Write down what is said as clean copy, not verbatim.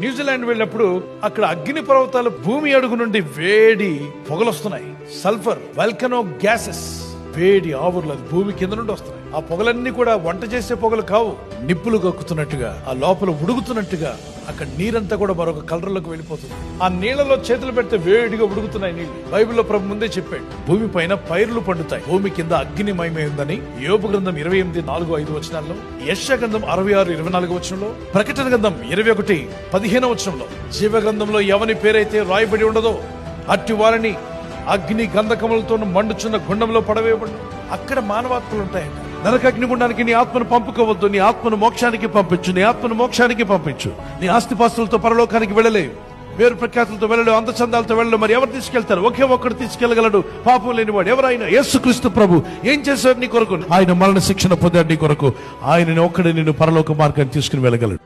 New Zealand వెళ్ళినప్పుడు అక్కడ అగ్ని పర్వతాలు భూమి అడుగు నుండి వేడి పొగలొస్తున్నాయి. సల్ఫర్, వల్కనో గ్యాసెస్, వేడి ఆవుర్లు అది భూమి కింద నుండి వస్తున్నాయి. ఆ పొగలన్నీ కూడా వంట చేసే పొగలు కావు, నిప్పులు కక్కుతున్నట్టుగా, ఆ లోపల ఉడుకుతున్నట్టుగా అక్కడ నీరంతా కూడా మరొక కలర్లోకి వెళ్ళిపోతుంది. ఆ నీళ్లలో చేతులు పెడితే వేడిగా ఉడుకుతున్నాయి నీళ్లు. బైబిల్లో ప్రభు ముందే చెప్పాడు, భూమి పైన పైర్లు పండుతాయి, భూమి కింద అగ్నిమయమై ఉందని. యోబు గ్రంథం 28:4-5 వచనాల్లో, యెషయా గ్రంథం 66:24 వచనంలో, ప్రకటన గ్రంథం 21:15 వచనంలో, జీవ గ్రంథంలో ఎవని పేరైతే రాయబడి ఉండదో అట్టి వారిని అగ్ని గంధకములతో మండుచున్న గుండంలో పడవేయబడు. అక్కడ మానవాత్మలు ఉంటాయంట. నరక అగ్నిగుండానికి నీ ఆత్మను పంపుకోవద్దు. నీ ఆత్మను మోక్షానికి పంపించు. నీ ఆత్మను మోక్షానికి పంపించు. నీ ఆస్తిపాస్తులతో పరలోకానికి వెళ్ళలేవు, పేరు ప్రఖ్యాతులతో వెళ్ళలేవు, అందచందాలతో వెళ్ళలేవు. మరి ఎవరు తీసుకెళ్తారు? ఒకే ఒక్కడు తీసుకెళ్లగలడు, పాపం లేనివాడు. ఎవరైనా యేసుక్రీస్తు ప్రభు ఏం చేశాడు నీ కొరకు? ఆయన మరణ శిక్షణ పొందాడు నీ కొరకు. ఆయన ఒక్కడే నిన్ను పరలోక మార్గాన్ని తీసుకుని వెళ్ళగలడు.